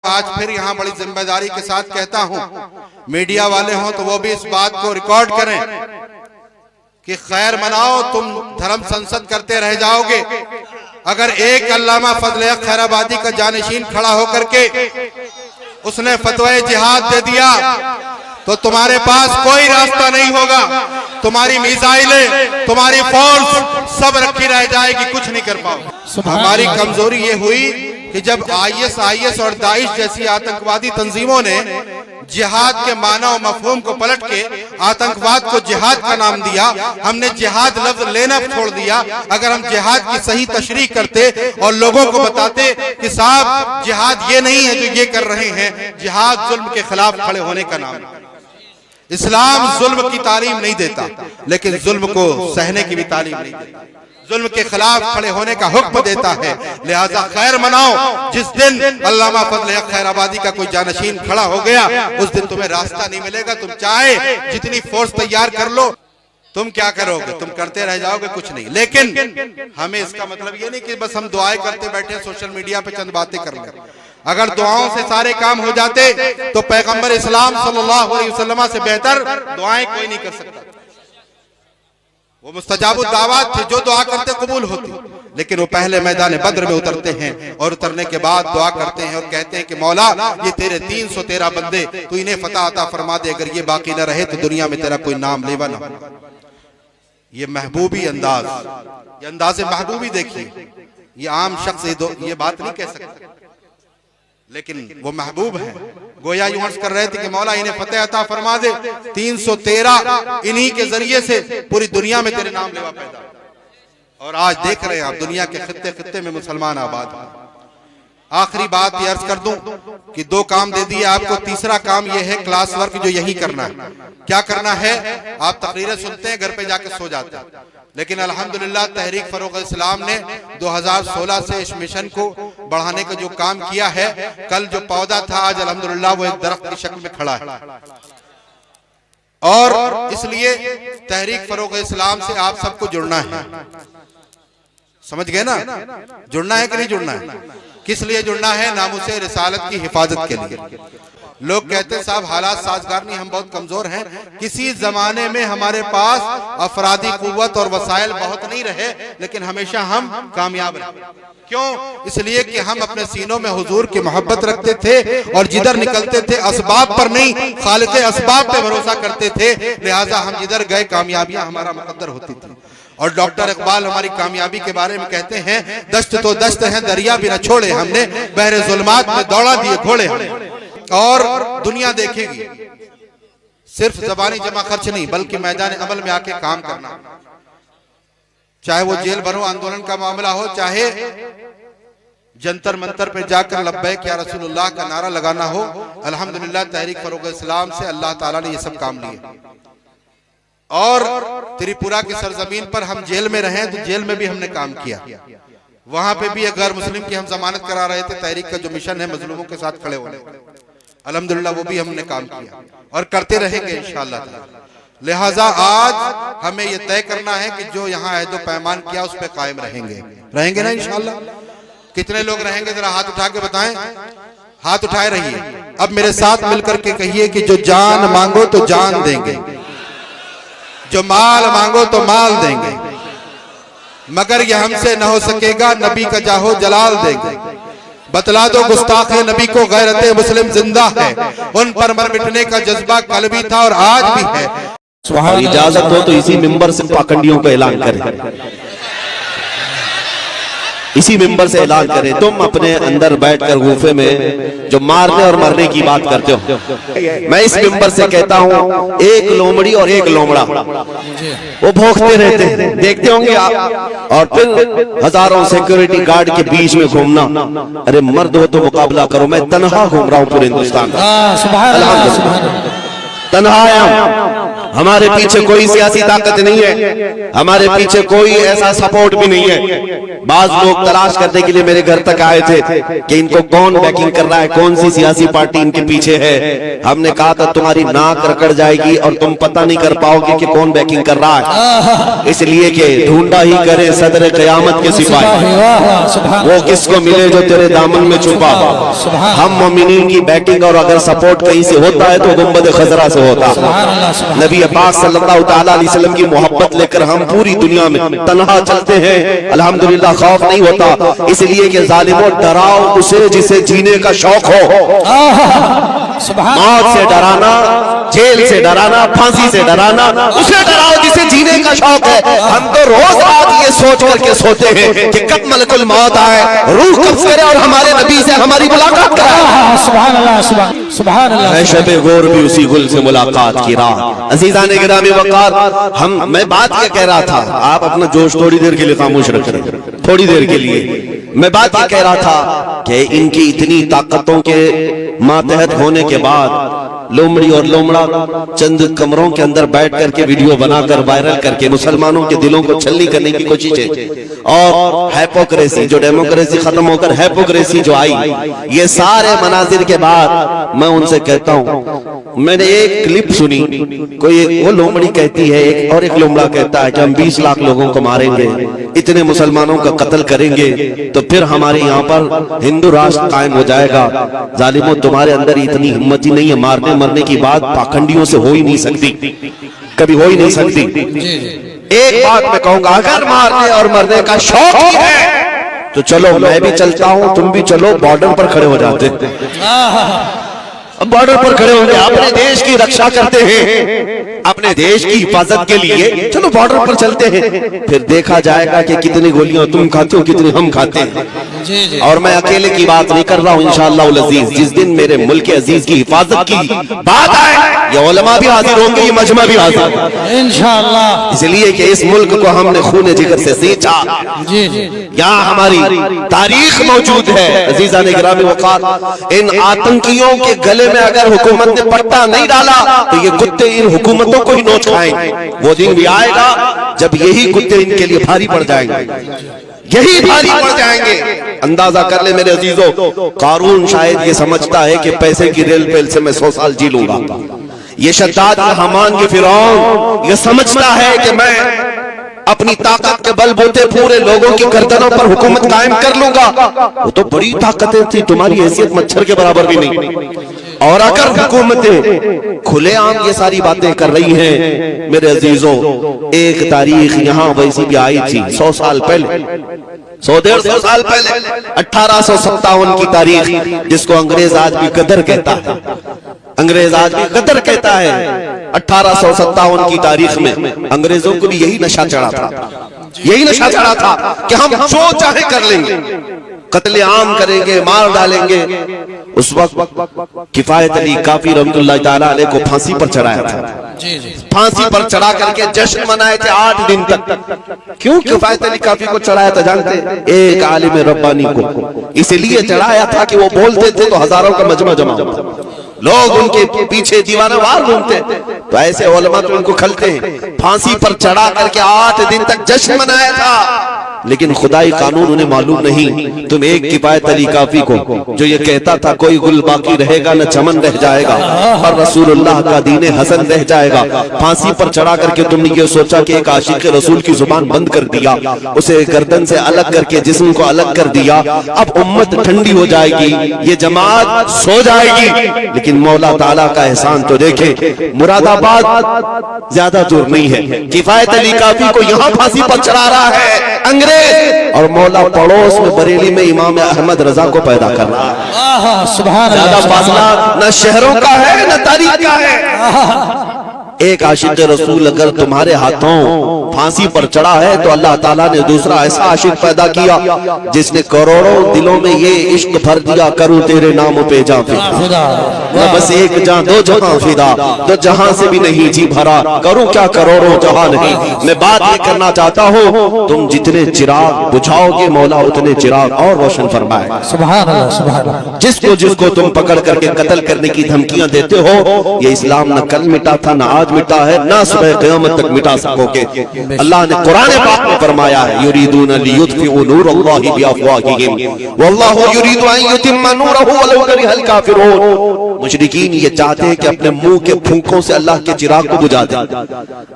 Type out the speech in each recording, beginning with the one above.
आज फिर यहाँ बड़ी जिम्मेदारी के साथ कहता हूँ, मीडिया वाले हों तो वो भी इस बात को रिकॉर्ड करें कि खैर मनाओ, तुम धर्म संसद करते रह जाओगे। अगर एक अल्लामा फजल हक खैराबादी का जानशीन खड़ा होकर के उसने फतवा जिहाद दे दिया तो तुम्हारे पास कोई रास्ता नहीं होगा। तुम्हारी मिसाइलें, तुम्हारी फोर्स सब रखी रह जाएगी, कुछ नहीं कर पाओ। हमारी कमजोरी ये हुई कि जब आईएस और दाइश जैसी आतंकवादी तंजीमों ने जिहाद के माना और मफहूम को पलट के आतंकवाद को जिहाद का नाम दिया, हमने जिहाद लफ्ज लेना छोड़ दिया। अगर हम जिहाद की सही तशरीह करते और लोगों को बताते कि साहब जिहाद ये नहीं है जो ये कर रहे हैं, जिहाद जुल्म के खिलाफ खड़े होने का नाम है। इस्लाम जुल्म की तालीम नहीं देता, लेकिन जुल्म को सहने की भी तालीम नहीं देता, जुल्म के खिलाफ खड़े होने का हुक्म देता है। लिहाजा खैर मनाओ, जिस दिन अल्लामा फजल हक खैराबादी का कोई जानशीन खड़ा हो गया उस दिन तुम्हें रास्ता नहीं मिलेगा। तुम चाहे जितनी फोर्स तैयार कर लो, तुम क्या करोगे? तुम करते रह जाओगे, कुछ नहीं। लेकिन हमें इसका मतलब ये नहीं कि बस हम दुआएं करते बैठे सोशल मीडिया पे चंद बातें कर लें। अगर दुआओं से सारे काम हो जाते तो पैगंबर इस्लाम सल्लल्लाहु अलैहि वसल्लम से बेहतर दुआएं कोई नहीं कर सकता। वो मुस्तजाबुद दावत थे, जो दुआ करते कबूल होती। लेकिन वो पहले मैदान बद्र में उतरते हैं और उतरने के बाद दुआ करते हैं और कहते हैं कि मौला ये तेरे 313 बंदे, तू इन्हें फतह अता फरमा दे। अगर ये बाकी न रहे तो दुनिया में तेरा कोई नाम लेवा ना हो। ये महबूबी अंदाज, ये अंदाज़े महबूबी देखिए। ये आम शख्स ये बात नहीं कह सकता, लेकिन वो महबूब है। गोया यूं अर्ज कर रहे थे कि मौला इन्हें फतेह अता फरमा दे, 313 इन्हीं के जरिए से पूरी दुनिया में तेरे नाम लेवा पैदा। और आज देख रहे हैं आप दुनिया के खित्ते खित्ते में मुसलमान आबाद हैं। आखिरी बात ये अर्ज कर दूं कि 2 काम दे दिए आपको, तीसरा काम ये है क्लास वर्क जो यही करना है। क्या करना है? आप तकरीरें सुनते हैं, घर पे जाके सो जाते हैं, लेकिन अल्हम्दुलिल्लाह तहरीक फरोग इस्लाम ने 2016 से इस मिशन को बढ़ाने का जो काम किया है, कल जो पौधा था आज अल्हम्दुलिल्लाह वो एक दरख्त की शक्ल में खड़ा है। और इसलिए तहरीक फरोग इस्लाम से आप सबको जुड़ना है। समझ गए ना? जुड़ना है कि नहीं जुड़ना है? किस लिए जुड़ना है? नामुसे रिसालत की हिफाजत के लिए। लोग कहते हैं साहब हालात साजगार नहीं, हम बहुत कमजोर हैं। किसी जमाने में हमारे पास अफरादी कुव्वत और वसाइल बहुत नहीं रहे, लेकिन हमेशा हम कामयाब रहे। क्यों? इसलिए कि हम अपने सीनों में हुजूर की मोहब्बत रखते थे और जिधर निकलते थे असबाब पर नहीं, खालिक असबाब पे भरोसा करते थे। लिहाजा हम जिधर गए कामयाबियां हमारा मुकद्दर होती थी। और डॉक्टर इकबाल हमारी कामयाबी के बारे में कहते हैं, दस्त तो दस्त है दरिया भी न छोड़े हमने, बहरे जुल्मात में दौड़ा दिए घोड़े हमने। और दुनिया देखेगी, सिर्फ जबानी जमा खर्च नहीं बल्कि मैदान अमल में आके काम करना। चाहे वो जेल भरो आंदोलन का मामला हो, चाहे जंतर मंतर पे जाकर लब्बैक या रसूलुल्लाह का नारा लगाना हो। अल्हम्दुलिल्लाह तहरीक फरोग इस्लाम से अल्लाह ताला ने ये सब काम लिए। और त्रिपुरा की सरजमीन पर हम जेल में रहे तो जेल में भी हमने काम किया। वहां पे भी एक गैर मुस्लिम की हम जमानत करा रहे थे। तहरीक का जो मिशन है मजलूमों के साथ खड़े होने, अल्हम्दुलिल्लाह वो भी हमने काम किया और करते रहेंगे इंशाअल्लाह ताला। लिहाजा आज हमें यह तय करना है कि जो यहाँ अहद व पैमान किया उस पर कायम रहेंगे ना इंशाअल्लाह। कितने लोग रहेंगे जरा हाथ उठा के बताएं। हाथ उठाए रहिए। अब मेरे साथ मिलकर के कहिए कि जो जान मांगो तो जान देंगे, जो माल मांगो तो माल देंगे, मगर यह हमसे न हो सकेगा, नबी का जाहो जलाल देंगे। बतला दो गुस्ताखे नबी को गैरते मुस्लिम जिंदा है, उन पर मर मिटने का जज्बा कल भी था और आज भी है। और इजाजत हो तो इसी मिंबर से पाखंडियों का ऐलान करें, इसी मिंबर से ऐलान करें। तुम अपने अंदर बैठकर गुफे में जो मारने और मरने की बात करते हो, मैं इस मिंबर से कहता हूं एक लोमड़ी और एक लोमड़ा वो भौंकते रहते हैं, देखते होंगे आप। और फिर हजारों सिक्योरिटी गार्ड के बीच में घूमना। अरे मर्द हो तो मुकाबला करो। मैं तनहा घूम रहा हूं पूरे हिंदुस्तान का, तनहा आया हूं। हमारे पीछे कोई सियासी ताकत नहीं है, हमारे पीछे कोई ऐसा सपोर्ट भी नहीं है। बाज लोग तलाश करने के लिए मेरे घर तक आए थे कि इनको कौन बैकिंग कर रहा है, कौन सी सियासी पार्टी इनके पीछे है। हमने कहा था तुम्हारी नाक रकड़ जाएगी और तुम पता नहीं कर पाओगे कि कौन बैकिंग कर रहा है, इसलिए कि ढूंढा ही करे सदर कयामत के सिपाही, वो किसको मिले जो तेरे दामन में छुपा। हम मोमिनीन की बैटिंग और अगर सपोर्ट कहीं से होता है तो गुंबद खजरा से होता। नबी पाक सल्लल्लाहु तआला अलैहि वसल्लम की मोहब्बत लेकर हम पूरी दुनिया में तन्हा चलते हैं, अल्हम्दुलिल्लाह खौफ नहीं होता, इसलिए कि जालिमों डराओ उसे जिसे जीने का शौक हो। मौत से डराना, जेल से डराना, फांसी से डराना, उसे डराओ जिसे जीने का शौक है। हम तो रोज रात ये सोच करके सोते हैं कि कब मलकुल मौत आए, रूह कब फेरे और हमारे नबी से हमारी मुलाकात कराए। सुभान अल्लाह, सुभान अल्लाह। शबे गौर भी उसी गुल से मुलाकात की राह। अज़ीज़ान गिरामी वक़ार, मैं बात ये कह रहा था, आप अपना जोश थोड़ी देर के लिए खामोश रखें, थोड़ी देर के लिए। मैं बात ये कह रहा था कि इनकी इतनी ताकतों के मातहत होने के बाद लोमड़ी और लोमड़ा चंद कमरों के अंदर बैठ करके वीडियो बनाकर वायरल करके मुसलमानों के दिलों को छलनी करने की कोशिश है। और हैपोक्रेसी, जो डेमोक्रेसी खत्म होकर हैपोक्रेसी जो आई, ये सारे मनाजिर के बाद मैं उनसे कहता हूँ, मैंने एक क्लिप सुनी, कोई वो लोमड़ी कहती है एक और एक लोमड़ा कहता है कि हम 20 लाख लोगों को मारेंगे, इतने मुसलमानों का कत्ल करेंगे तो फिर हमारे यहाँ पर हिंदू राष्ट्र कायम हो जाएगा। जालिमों, तुम्हारे अंदर इतनी हिम्मत ही नहीं है, मारने मरने की बात पाखंडियों से हो ही नहीं सकती, कभी हो ही नहीं सकती। एक बात मैं कहूंगा, अगर मारने और मरने का शौक ही है तो चलो मैं भी चलता हूं, तुम भी चलो, बॉर्डर पर खड़े हो जाते, बॉर्डर पर खड़े होंगे, अपने देश की रक्षा करते हैं, अपने देश की हिफाजत के लिए चलो बॉर्डर पर चलते हैं, फिर देखा जाएगा कि कितनी गोलियां तुम खाते हो, कितनी हम खाते हैं। और मैं अकेले की बात नहीं कर रहा हूं, इंशाअल्लाह अज़ीज, जिस दिन मेरे मुल्क अजीज की हिफाजत की बात आए, ये उलमा भी हाजिर होंगे, ये मजमा भी हाजिर इंशाअल्लाह, इसलिए कि इस मुल्क को हमने खून जिगर से सींचा। यहाँ हमारी तारीख मौजूद है। अज़ीज़ान गिरामी वक़ार, इन आतंकियों के गले में अगर हुकूमत ने पट्टा नहीं डाला तो ये कुत्ते इन हुकूमतों को ही नोच खाएंगे। वो दिन भी आएगा जब यही कुत्ते इनके लिए भारी पड़ जाएंगे, यही भारी पड़ जाएंगे। अंदाजा कर ले मेरे अजीजों, कारून शायद ये समझता है कि पैसे की रेल पेल से मैं 100 साल जी लूंगा। ये शद्दाद, हमान, ये फिरौन ये समझता है कि मैं अपनी ताकत के बलबूते पूरे लोगों की गर्दनों पर हुकूमत कायम कर लूंगा। वो तो बड़ी ताकतें थी, तुम्हारी हैसियत मच्छर के बराबर भी नहीं। और अगर हुकूमतें खुलेआम ये सारी बातें कर रही हैं, मेरे अजीजों, एक तारीख यहाँ वैसी भी आई थी 100 साल पहले, 100-150 साल पहले, 1857 की तारीख, जिसको अंग्रेज आज भी गदर कहता है, अंग्रेज आज भी गदर कहता है। 1857 की तारीख में अंग्रेजों को भी यही नशा चढ़ा था, यही नशा चढ़ा था कि हम जो चाहे कर लेंगे, कत्ले आम करेंगे, मार डालेंगे। उस वक्त किफायत अली काफी रहमतुल्लाह ताला अलैह को फांसी पर चढ़ाया था, फांसी पर चढ़ा करके जश्न मनाए थे 8 दिन तक। क्यों किफायत अली काफी को चढ़ाया था जानते? एक आलिम रब्बानी को इसलिए चढ़ाया था कि वो बोलते थे तो हजारों का मजमा जमा होता, लोग उनके पीछे दीवानावार घूमते, तो ऐसे उलमा तो उनको खलते हैं। फांसी पर चढ़ा करके 8 दिन तक जश्न मनाया था, लेकिन खुदाई कानून उन्हें मालूम नहीं। तुम एक किफायत अली काफी को जो ये कहता था कोई गुल बाकी रहेगा न चमन रह जाएगा और रसूलुल्लाह का दीने हसन रह जाएगा, फांसी पर चढ़ा करके तुमने ये सोचा कि एक आशिक रसूल की जुबान बंद कर दिया, उसे गर्दन से अलग करके जिस्म को अलग कर दिया। अब उम्मत ठंडी हो जाएगी, ये जमात सो जाएगी। लेकिन मौला ताला का एहसान तो देखे, मुरादाबाद ज्यादा दूर नहीं है, किफायत अली काफी को यहाँ फांसी पर चढ़ा रहा है अंग्रेज, और मौला पड़ोस में बरेली में इमाम अहमद रजा को पैदा कर रहा है। ज्यादा फासला न शहरों का है न तारीख का है। एक आशिक रसूल अगर तुम्हारे हाथों फांसी पर चढ़ा है तो अल्लाह ताला ने दूसरा ऐसा आशिक पैदा किया जिसने करोड़ों दिलों में ये इश्क भर दिया, करूं तेरे नाम पे जा फिदा, न बस एक जान दो जहां फिदा, तो जहां से भी नहीं जी भरा, करूं क्या करोड़ों जहां नहीं। मैं बात ये करना चाहता हूँ, तुम जितने चिराग बुझाओगे मौला उतने चिराग और रोशन फरमाएगा। सुभान अल्लाह, सुभान अल्लाह। जिसको जिसको तुम पकड़ करके कत्ल करने की धमकियां देते हो, ये इस्लाम न कल मिटा था न आज आज मिटा है ना सुबह क़यामत तक मिटा सकोगे। अल्लाह ने कुरान पाक में फरमाया है युरीदून लियुत्फिउ नूरल्लाहि बिअफ़वाहिहिम वल्लाहु युरीदु अन युतिम्मा नूरहु वलौ करिहल काफ़िरून। मुशरिकीन ये चाहते हैं कि अपने मुंह के फूंकों से अल्लाह के चिराग को बुझा दे,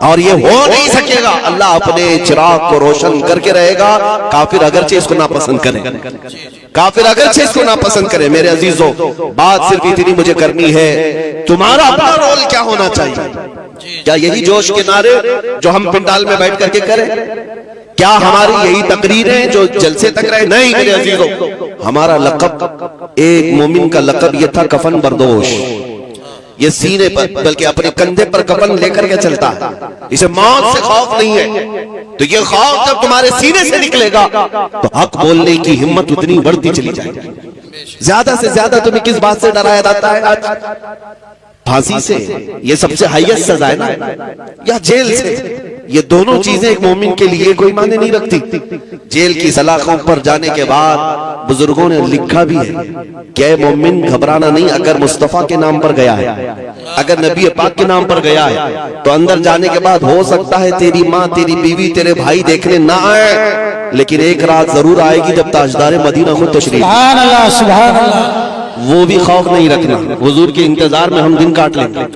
और ये हो नहीं सकेगा। अल्लाह अपने चिराग को रोशन करके रहेगा, काफिर अगरचे इसको नापसंद करे, काफिर अगरचे इसको नापसंद करे। मेरे अजीजों, बात सिर्फ इतनी मुझे करनी है, तुम्हारा अपना रोल क्या होना चाहिए? क्या यही जोश के नारे जो हम पिंडाल में बैठ करके करें? क्या हमारी यही तकरीरें जो जलसे तक रहे? नहीं मेरे अजीजों, हमारा लक़ब, एक मोमिन का लक़ब ये था कफन बरदोश। ये सीने पर बल्कि अपने कंधे पर कफन लेकर के चलता है, इसे मौत से खौफ नहीं है। तो ये खौफ जब तुम्हारे सीने से निकलेगा तो हक बोलने की हिम्मत उतनी बढ़ती चली जाएगी। ज्यादा से ज्यादा तुम्हें किस बात से डराया जाता है आज? फांसी से, ये सबसे हाईएस्ट सजा है ना, या जेल से? ये दोनों चीजें एक मोमिन के लिए कोई मायने नहीं रखती। जेल की सलाखों पर जाने के बाद बुजुर्गों ने लिखा भी है कि ऐ मोमिन घबराना नहीं, अगर मुस्तफा के नाम पर गया है, अगर नबी पाक के नाम पर गया है, तो अंदर जाने के बाद हो सकता है तेरी माँ, तेरी बीवी, तेरे भाई देखने ना आए, लेकिन एक रात जरूर आएगी जब ताजदार मदीना खुद तशरीफ। सुभान अल्लाह, सुभान अल्लाह। वो भी खौफ नहीं रखना। हुजूर के इंतजार में हम दिन काट लेंगे,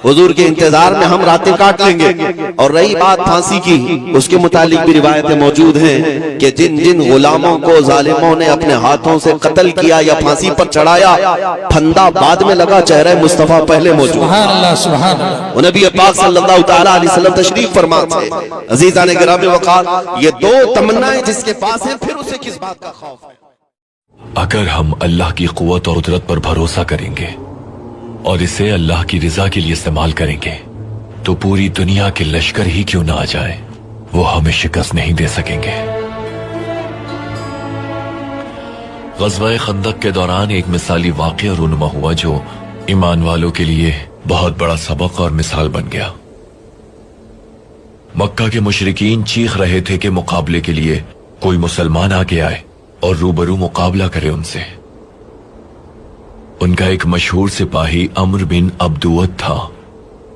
हुजूर के इंतजार में हम रातें काट लेंगे। और रही बात फांसी की, उसके मुतालिक भी रिवायतें मौजूद हैं कि जिन जिन गुलामों को जालिमों ने अपने हाथों से कत्ल किया या फांसी पर चढ़ाया, फंदा बाद में लगा, चेहरा मुस्तफा पहले मौजूद। सुभान अल्लाह, सुभान अल्लाह। नबी पाक सल्लल्लाहु तआला अलैहि वसल्लम तशरीफ फरमा थे। अजीज़ान गिरामी वक़ार, ये दो तमन्नाएं जिसके पास हैं, फिर उसे किस बात का खौफ है? अगर हम अल्लाह की कुव्वत और कुदरत पर भरोसा करेंगे और इसे अल्लाह की रिजा के लिए इस्तेमाल करेंगे, तो पूरी दुनिया के लश्कर ही क्यों ना आ जाए, वो हमें शिकस्त नहीं दे सकेंगे। ग़ज़वा खंदक के दौरान एक मिसाली वाक़या रूनुमा हुआ जो ईमान वालों के लिए बहुत बड़ा सबक और मिसाल बन गया। मक्का के मुशरिकीन चीख रहे थे कि मुकाबले के लिए कोई मुसलमान आगे आए और रूबरू मुकाबला करे उनसे। उनका एक मशहूर सिपाही अम्र बिन अब्दुवत था,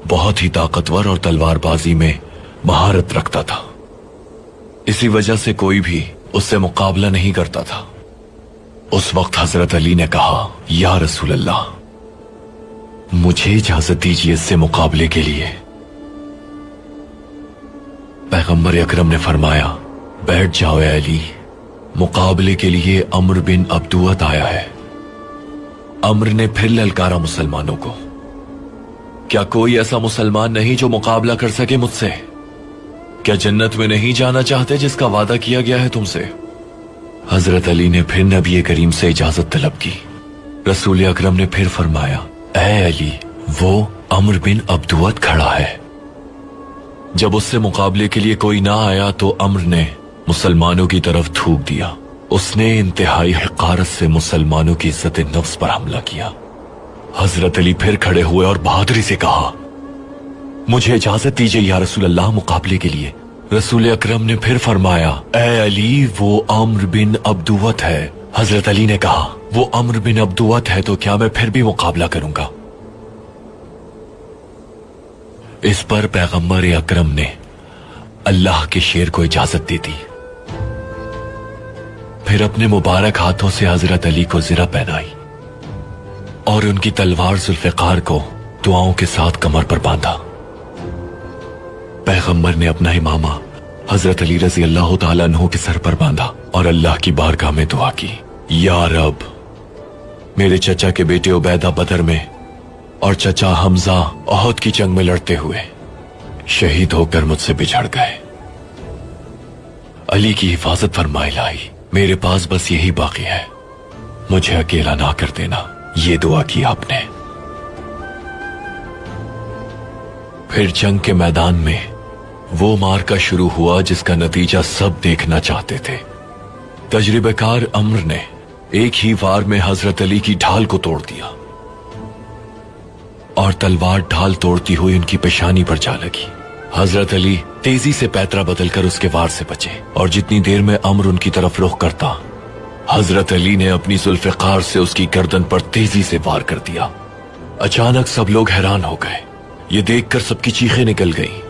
बहुत ही ताकतवर और तलवारबाजी में महारत रखता था। इसी वजह से कोई भी उससे मुकाबला नहीं करता था। उस वक्त हजरत अली ने कहा, या रसूल अल्लाह, मुझे इजाजत दीजिए इससे मुकाबले के लिए। पैगंबर अकरम ने फरमाया, बैठ जाओ ए अली, मुकाबले के लिए अम्र बिन अब्दुवत आया है। अम्र ने फिर ललकारा मुसलमानों को, क्या कोई ऐसा मुसलमान नहीं जो मुकाबला कर सके मुझसे? क्या जन्नत में नहीं जाना चाहते जिसका वादा किया गया है तुमसे? हजरत अली ने फिर नबी करीम से इजाजत तलब की। रसूल अकरम ने फिर फरमाया, ऐ अली, वो अम्र बिन अब्दुवत खड़ा है। जब उससे मुकाबले के लिए कोई ना आया तो अम्र ने मुसलमानों की तरफ थूक दिया। उसने इंतहाई हक़ारत से मुसलमानों की इज्जत नफ्स पर हमला किया। हजरत अली फिर खड़े हुए और बहादुरी से कहा, मुझे इजाजत दीजिए या रसूल अल्लाह, मुकाबले के लिए। रसूल अकरम ने फिर फरमाया, ऐ अली, वो अम्र बिन अब्दुवत है। हजरत अली ने कहा, वो अम्र बिन अब्दुवत है तो क्या मैं फिर भी मुकाबला करूंगा? इस पर पैगंबर अकरम ने अल्लाह के शेर को इजाजत दे दी। फिर अपने मुबारक हाथों से हजरत अली को ज़िरा पहनाई और उनकी तलवार जुल्फ़िकार को दुआओं के साथ कमर पर बांधा। पैगंबर ने अपना इमामा हजरत अली रज़ी अल्लाह तआला अन्हु के सर पर बांधा और अल्लाह की बारगाह में दुआ की, या रब, मेरे चचा के बेटे उबैदा बदर में और चचा हमजा ओहद की जंग में लड़ते हुए शहीद होकर मुझसे बिछड़ गए। अली की हिफाजत फरमाए लाई, मेरे पास बस यही बाकी है, मुझे अकेला ना कर देना। ये दुआ की आपने। फिर जंग के मैदान में वो मार्का शुरू हुआ जिसका नतीजा सब देखना चाहते थे। तजर्बेकार अम्र ने एक ही वार में हजरत अली की ढाल को तोड़ दिया और तलवार ढाल तोड़ती हुई उनकी पेशानी पर जा लगी। हजरत अली तेजी से पैतरा बदलकर उसके वार से बचे और जितनी देर में अम्र उनकी तरफ रुख करता, हजरत अली ने अपनी जुल्फ़िकार से उसकी गर्दन पर तेजी से वार कर दिया। अचानक सब लोग हैरान हो गए। ये देखकर सबकी चीखें निकल गईं।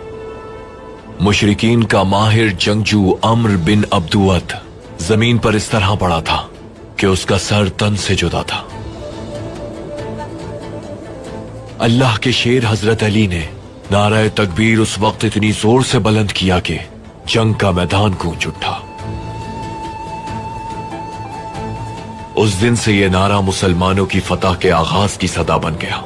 मुशरिकीन का माहिर जंगजू अम्र बिन अब्दुअत जमीन पर इस तरह पड़ा था कि उसका सर तन से जुदा था। अल्लाह के शेर हजरत अली ने नाराए तकबीर उस वक्त इतनी जोर से बुलंद किया कि जंग का मैदान गूंज उठा। उस दिन से यह नारा मुसलमानों की फतह के आगाज की सदा बन गया।